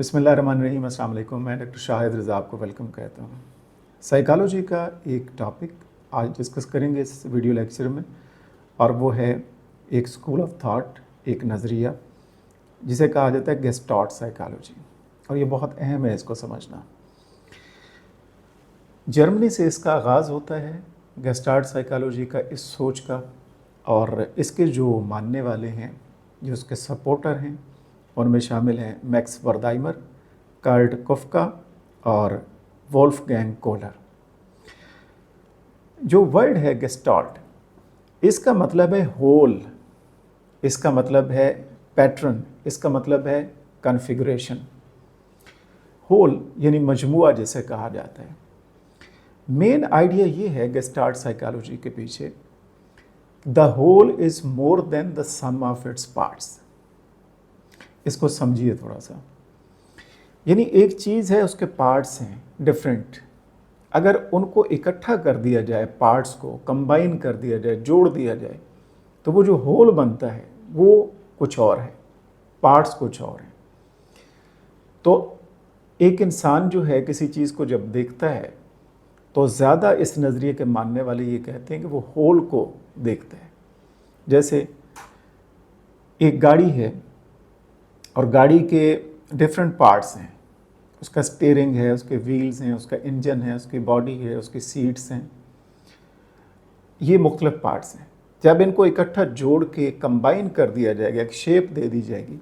बिस्मिल्लाहिर्रहमानिर्रहीम, अस्सलाम वालेकुम। मैं डॉक्टर शाहिद रज़ा आपको वेलकम कहता हूँ। साइकोलॉजी का एक टॉपिक आज डिस्कस करेंगे इस वीडियो लेक्चर में, और वो है एक स्कूल ऑफ थॉट, एक नज़रिया जिसे कहा जाता है गेस्टाल्ट साइकोलॉजी, और ये बहुत अहम है इसको समझना। जर्मनी से इसका आगाज़ होता है गेस्टाल्ट साइकोलॉजी का, इस सोच का, और इसके जो मानने वाले हैं, जो उसके सपोर्टर हैं, उनमें शामिल हैं मैक्स वर्दाइमर, कर्ट कोफका और वोल्फगैंग कोहलर। जो वर्ड है गेस्टाल्ट, इसका मतलब है होल, इसका मतलब है पैटर्न, इसका मतलब है कॉन्फ़िगरेशन। होल यानी मजमुआ जिसे कहा जाता है। मेन आइडिया ये है गेस्टाल्ट साइकोलॉजी के पीछे, the whole is more than the sum of its parts. इसको समझिए थोड़ा सा। यानी एक चीज़ है, उसके पार्ट्स हैं डिफरेंट, अगर उनको इकट्ठा कर दिया जाए, पार्ट्स को कंबाइन कर दिया जाए, जोड़ दिया जाए, तो वो जो होल बनता है वो कुछ और है, पार्ट्स कुछ और हैं। तो एक इंसान जो है किसी चीज़ को जब देखता है तो ज़्यादा इस नज़रिए के मानने वाले ये कहते हैं कि वो होल को देखता है। जैसे एक गाड़ी है और गाड़ी के डिफरेंट पार्ट्स हैं, उसका स्टीयरिंग है, उसके व्हील्स हैं, उसका इंजन है, उसकी बॉडी है, उसकी सीट्स हैं, ये मुख्तलिफ पार्ट्स हैं। जब इनको इकट्ठा जोड़ के कंबाइन कर दिया जाएगा, एक शेप दे दी जाएगी,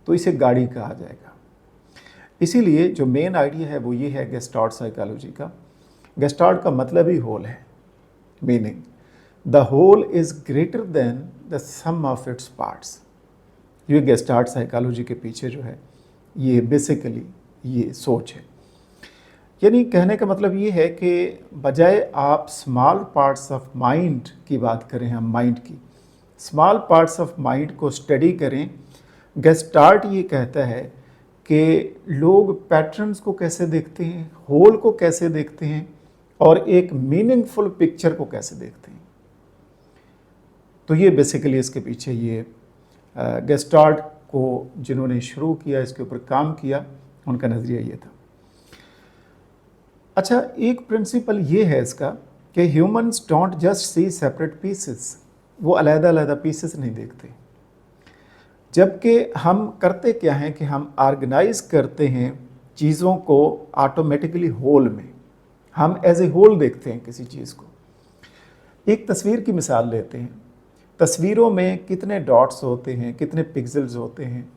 तो इसे गाड़ी कहा जाएगा। इसीलिए जो मेन आइडिया है वो ये है गेस्टाल्ट साइकोलॉजी का। गेस्टाल्ट का मतलब ही होल है, meaning the whole is greater than the sum of its parts. ये गेस्टाल्ट साइकोलॉजी के पीछे जो है ये बेसिकली ये सोच है। यानी कहने का मतलब ये है कि बजाय आप स्मॉल पार्ट्स ऑफ माइंड की बात करें, हम माइंड की स्मॉल पार्ट्स ऑफ माइंड को स्टडी करें, गेस्टाल्ट ये कहता है कि लोग पैटर्न्स को कैसे देखते हैं, होल को कैसे देखते हैं, और एक मीनिंगफुल पिक्चर को कैसे देखते हैं। तो ये बेसिकली इसके पीछे ये गेस्टाल्ट को जिन्होंने शुरू किया, इसके ऊपर काम किया, उनका नज़रिया ये था। अच्छा, एक प्रिंसिपल ये है इसका कि humans don't just see separate pieces, वो अलग-अलग पीसेस नहीं देखते। जबकि हम करते क्या हैं कि हम ऑर्गेनाइज करते हैं चीज़ों को ऑटोमेटिकली होल में, हम एज ए होल देखते हैं किसी चीज़ को। एक तस्वीर की मिसाल लेते हैं, तस्वीरों में कितने डॉट्स होते हैं, कितने पिक्सेल्स होते हैं,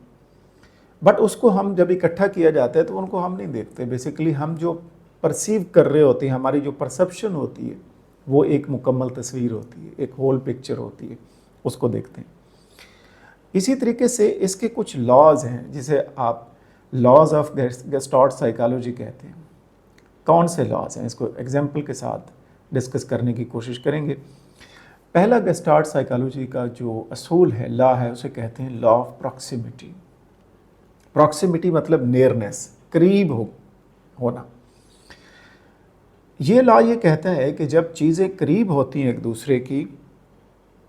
बट उसको हम जब इकट्ठा किया जाता है तो उनको हम नहीं देखते। बेसिकली हम जो परसीव कर रहे होते हैं, हमारी जो परसेप्शन होती है, वो एक मुकम्मल तस्वीर होती है, एक होल पिक्चर होती है, उसको देखते हैं। इसी तरीके से इसके कुछ लॉज हैं जिसे आप लॉज ऑफ गेस्टाल्ट साइकोलॉजी कहते हैं। कौन से लॉज हैं, इसको एग्जाम्पल के साथ डिस्कस करने की कोशिश करेंगे। पहला गेस्टाल्ट साइकोलॉजी का जो असूल है, लॉ है, उसे कहते हैं लॉ ऑफ प्रॉक्सिमिटी। प्रॉक्सिमिटी मतलब नियरनेस, करीब होना। ये लॉ ये कहता है कि जब चीज़ें करीब होती हैं एक दूसरे की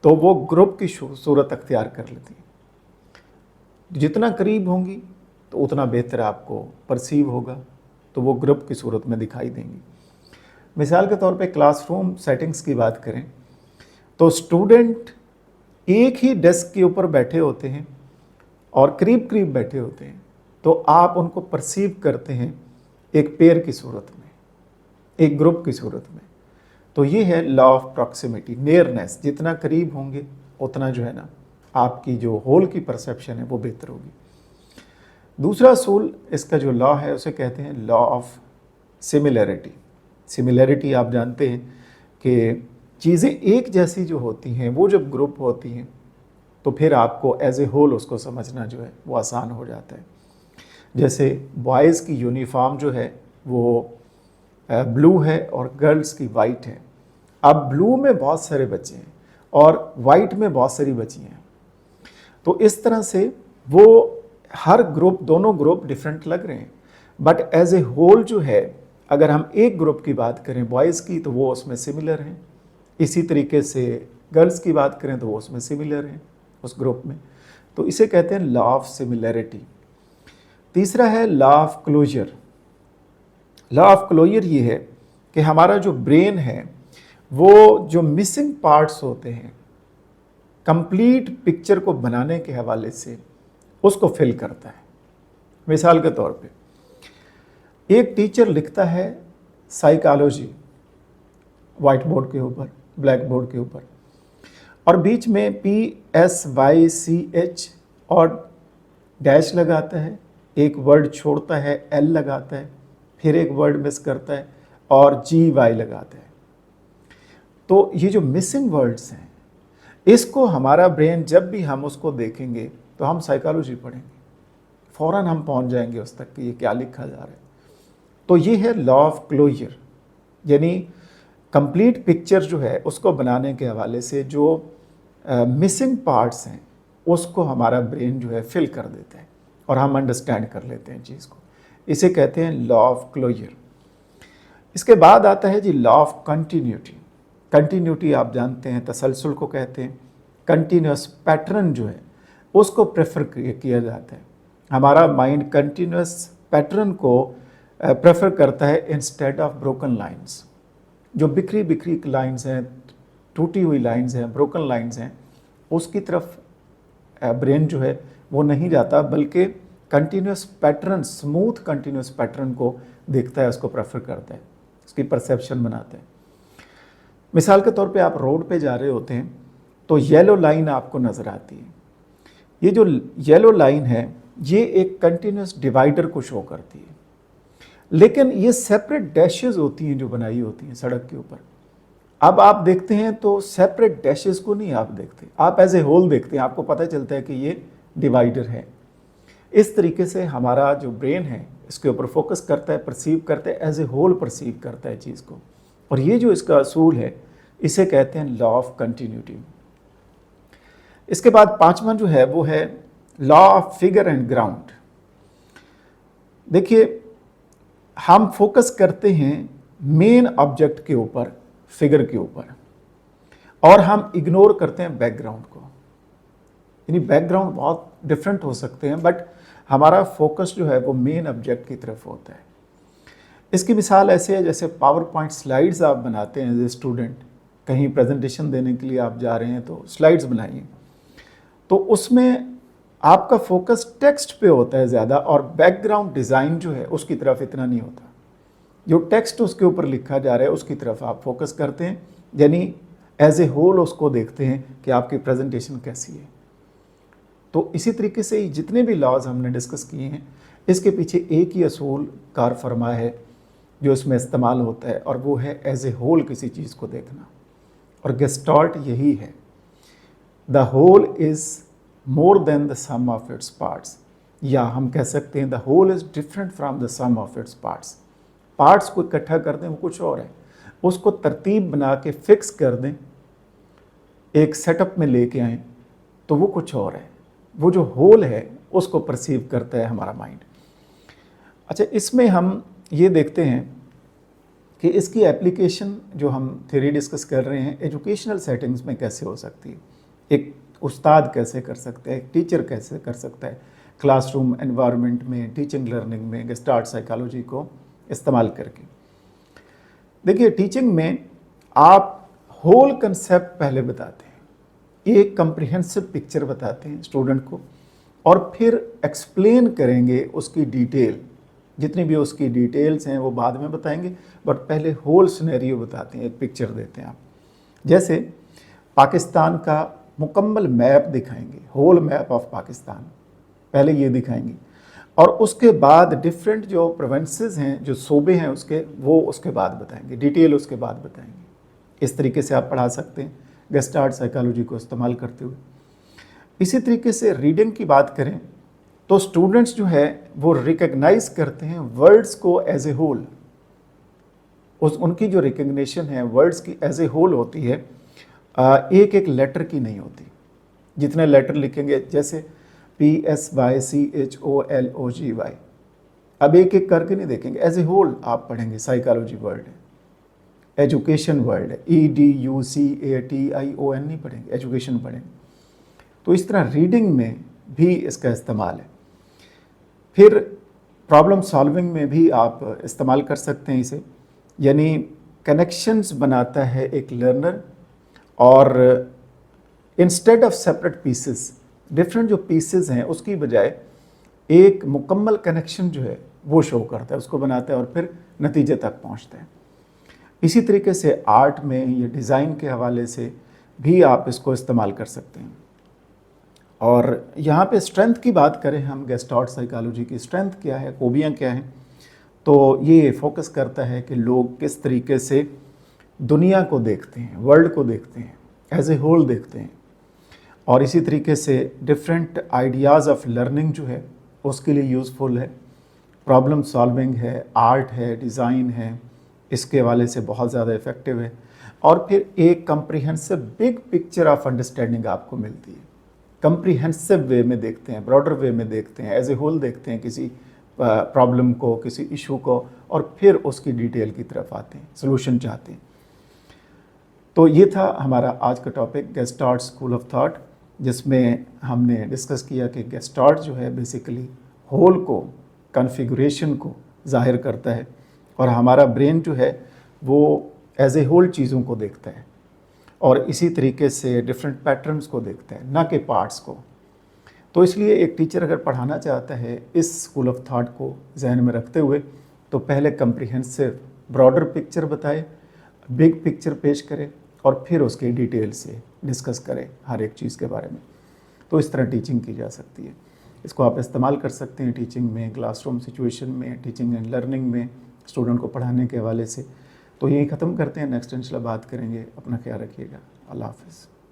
तो वो ग्रुप की सूरत अख्तियार कर लेती हैं। जितना करीब होंगी तो उतना बेहतर आपको परसीव होगा, तो वो ग्रुप की सूरत में दिखाई देंगी। मिसाल के तौर पे क्लासरूम सेटिंग्स की बात करें तो स्टूडेंट एक ही डेस्क के ऊपर बैठे होते हैं और करीब करीब बैठे होते हैं, तो आप उनको परसीव करते हैं एक पेयर की सूरत में, एक ग्रुप की सूरत में। तो ये है लॉ ऑफ प्रॉक्सिमिटी, नियरनेस। जितना करीब होंगे उतना जो है ना आपकी जो होल की परसेप्शन है वो बेहतर होगी। दूसरा असूल इसका जो लॉ है उसे कहते हैं लॉ ऑफ सिमिलैरिटी। सिमिलैरिटी आप जानते हैं कि चीज़ें एक जैसी जो होती हैं, वो जब ग्रुप होती हैं तो फिर आपको एज ए होल उसको समझना जो है वो आसान हो जाता है। जैसे बॉयज़ की यूनिफॉर्म जो है वो ब्लू है और गर्ल्स की वाइट है। अब ब्लू में बहुत सारे बच्चे हैं और वाइट में बहुत सारी बच्चियाँ हैं, तो इस तरह से वो हर ग्रुप, दोनों ग्रुप डिफरेंट लग रहे हैं, बट एज ए होल जो है, अगर हम एक ग्रुप की बात करें बॉयज़ की तो वो उसमें सिमिलर हैं। इसी तरीके से गर्ल्स की बात करें तो वो उसमें सिमिलर हैं उस ग्रुप में। तो इसे कहते हैं लॉ ऑफ सिमिलैरिटी। तीसरा है law of closure. Law of closure ये है कि हमारा जो ब्रेन है वो जो मिसिंग पार्ट्स होते हैं कंप्लीट पिक्चर को बनाने के हवाले से उसको फिल करता है। मिसाल के तौर पे एक टीचर लिखता है साइकोलॉजी वाइट बोर्ड के ऊपर, ब्लैक बोर्ड के ऊपर, और बीच में PSYCH और डैश लगाता है, एक वर्ड छोड़ता है, L लगाता है, फिर एक वर्ड मिस करता है और GY लगाता है। तो ये जो मिसिंग वर्ड्स हैं, इसको हमारा ब्रेन जब भी हम उसको देखेंगे तो हम साइकोलॉजी पढ़ेंगे, फ़ौरन हम पहुंच जाएंगे उस तक कि ये क्या लिखा जा रहा है। तो ये है लॉ ऑफ क्लोजर, यानी कंप्लीट पिक्चर जो है उसको बनाने के हवाले से जो मिसिंग पार्ट्स हैं उसको हमारा ब्रेन जो है फिल कर देता है और हम अंडरस्टैंड कर लेते हैं चीज़ को। इसे कहते हैं लॉ ऑफ क्लोजर। इसके बाद आता है जी लॉ ऑफ कंटिन्यूटी। कंटिन्यूटी आप जानते हैं तसलसल को कहते हैं। कंटिन्यूस पैटर्न जो है उसको प्रेफर किया जाता है। हमारा माइंड कंटिन्यूस पैटर्न को प्रेफर करता है इंस्टेड ऑफ ब्रोकन लाइंस। जो बिखरी बिखरी लाइंस हैं, टूटी हुई लाइंस हैं, ब्रोकन लाइंस हैं, उसकी तरफ ब्रेन जो है वो नहीं जाता, बल्कि continuous pattern, smooth continuous pattern को देखता है, उसको प्रेफर करता है, उसकी परसेप्शन बनाता है। मिसाल के तौर पे आप रोड पे जा रहे होते हैं तो येलो लाइन आपको नज़र आती है। ये जो येलो लाइन है ये एक कंटिन्यूस डिवाइडर को शो करती है, लेकिन ये सेपरेट डैशेस होती हैं जो बनाई होती हैं सड़क के ऊपर। अब आप देखते हैं तो सेपरेट डैशेस को नहीं आप देखते, आप एज ए होल देखते हैं, आपको पता चलता है कि ये डिवाइडर है। इस तरीके से हमारा जो ब्रेन है इसके ऊपर फोकस करता है, परसीव करता है, एज ए होल परसीव करता है चीज़ को। और ये जो इसका असूल है इसे कहते हैं लॉ ऑफ कंटिन्यूटी। इसके बाद पांचवा जो है वो है law of figure and ground. देखिए, हम फोकस करते हैं मेन ऑब्जेक्ट के ऊपर, फिगर के ऊपर, और हम इग्नोर करते हैं बैकग्राउंड को। यानी बैकग्राउंड बहुत डिफरेंट हो सकते हैं, बट हमारा फोकस जो है वो मेन ऑब्जेक्ट की तरफ होता है। इसकी मिसाल ऐसे है जैसे पावर पॉइंट स्लाइड्स आप बनाते हैं एज ए स्टूडेंट, कहीं प्रेजेंटेशन देने के लिए आप जा रहे हैं तो स्लाइड्स बनाइए, तो उसमें आपका फोकस टेक्स्ट पे होता है ज़्यादा, और बैकग्राउंड डिज़ाइन जो है उसकी तरफ इतना नहीं होता। जो टेक्स्ट उसके ऊपर लिखा जा रहा है उसकी तरफ आप फोकस करते हैं, यानी एज ए होल उसको देखते हैं कि आपकी प्रेजेंटेशन कैसी है। तो इसी तरीके से ही जितने भी लॉज हमने डिस्कस किए हैं, इसके पीछे एक ही असूल कार फरमा है जो इसमें इस्तेमाल होता है, और वो है एज ए होल किसी चीज़ को देखना। और गेस्टाल्ट यही है, the whole is more than the sum of its parts, या हम कह सकते हैं the whole is different from the sum of its parts. Parts को इकट्ठा कर दें वो कुछ और है, उसको तरतीब बना के फिक्स कर दें, एक सेटअप में लेके आएँ तो वो कुछ और है। वो जो होल है उसको परसीव करता है हमारा माइंड। अच्छा, इसमें हम ये देखते हैं कि इसकी एप्लीकेशन जो हम थ्योरी डिस्कस कर रहे हैं एजुकेशनल सेटिंग्स में कैसे हो सकती है। एक उस्ताद कैसे कर सकते हैं, एक टीचर कैसे कर सकता है, क्लासरूम एनवायरनमेंट में, टीचिंग लर्निंग में गेस्टाल्ट साइकोलॉजी को इस्तेमाल करके। देखिए, टीचिंग में आप होल कंसेप्ट पहले बताते हैं, एक कंप्रिहेंसिव पिक्चर बताते हैं स्टूडेंट को, और फिर एक्सप्लेन करेंगे उसकी डिटेल, जितनी भी उसकी डिटेल्स हैं वो बाद में बताएंगे, बट पहले होल सिनेरियो बताते हैं, एक पिक्चर देते हैं आप। जैसे पाकिस्तान का मुकम्मल मैप दिखाएंगे, होल मैप ऑफ पाकिस्तान पहले ये दिखाएंगे, और उसके बाद डिफरेंट जो प्रोविंसेस हैं, जो सूबे हैं उसके, वो उसके बाद बताएंगे, डिटेल उसके बाद बताएंगे। इस तरीके से आप पढ़ा सकते हैं गेस्टाल्ट साइकोलॉजी को इस्तेमाल करते हुए। इसी तरीके से रीडिंग की बात करें तो स्टूडेंट्स जो है वो रिकग्नाइज करते हैं वर्ड्स को एज ए होल। उनकी जो रिकग्निशन है वर्ड्स की एज ए होल होती है, एक एक लेटर की नहीं होती। जितने लेटर लिखेंगे, जैसे PSYCHOLOGY, अब एक एक करके नहीं देखेंगे, एज ए होल आप पढ़ेंगे। साइकोलॉजी वर्ड है, एजुकेशन वर्ड है, EDUCATION नहीं पढ़ेंगे, एजुकेशन पढ़ेंगे। तो इस तरह रीडिंग में भी इसका इस्तेमाल है। फिर प्रॉब्लम सॉल्विंग में भी आप इस्तेमाल कर सकते हैं इसे, यानी कनेक्शंस बनाता है एक लर्नर, और instead of separate pieces, different जो पीसेस हैं उसकी बजाय एक मुकम्मल कनेक्शन जो है वो शो करता है, उसको बनाता है और फिर नतीजे तक पहुंचता है। इसी तरीके से आर्ट में या डिज़ाइन के हवाले से भी आप इसको इस्तेमाल कर सकते हैं। और यहाँ पे स्ट्रेंथ की बात करें हम, गेस्टाल्ट साइकोलॉजी की स्ट्रेंथ क्या है, खूबियाँ क्या हैं, तो ये फोकस करता है कि लोग किस तरीके से दुनिया को देखते हैं, वर्ल्ड को देखते हैं, एज ए होल देखते हैं, और इसी तरीके से डिफरेंट आइडियाज़ ऑफ लर्निंग जो है उसके लिए यूज़फुल है। प्रॉब्लम सॉल्विंग है, आर्ट है, डिज़ाइन है, इसके हवाले से बहुत ज़्यादा इफ़ेक्टिव है। और फिर एक comprehensive big picture of understanding आपको मिलती है। कंप्रीहेंसिव वे में देखते हैं, ब्रॉडर वे में देखते हैं, एज ए होल देखते हैं किसी प्रॉब्लम को, किसी इशू को, और फिर उसकी डिटेल की तरफ आते हैं, सोल्यूशन चाहते हैं। तो ये था हमारा आज का topic, gestalt school of thought, जिसमें हमने डिस्कस किया कि गेस्टाल्ट जो है बेसिकली होल को, कॉन्फ़िगरेशन को ज़ाहिर करता है, और हमारा ब्रेन जो है वो एज ए होल चीज़ों को देखता है, और इसी तरीके से डिफरेंट पैटर्न्स को देखता है, ना कि पार्ट्स को। तो इसलिए एक टीचर अगर पढ़ाना चाहता है इस स्कूल ऑफ थॉट को जहन में रखते हुए, तो पहले कंप्रीहेंसिव ब्रॉडर पिक्चर बताए, बिग पिक्चर पेश करे, और फिर उसके डिटेल से डिस्कस करें हर एक चीज़ के बारे में। तो इस तरह टीचिंग की जा सकती है। इसको आप इस्तेमाल कर सकते हैं टीचिंग में, क्लासरूम सिचुएशन में, टीचिंग एंड लर्निंग में, स्टूडेंट को पढ़ाने के हवाले से। तो यही ख़त्म करते हैं, नेक्स्ट इंशाल्लाह बात करेंगे। अपना ख्याल रखिएगा। अल्लाह हाफ़िज़।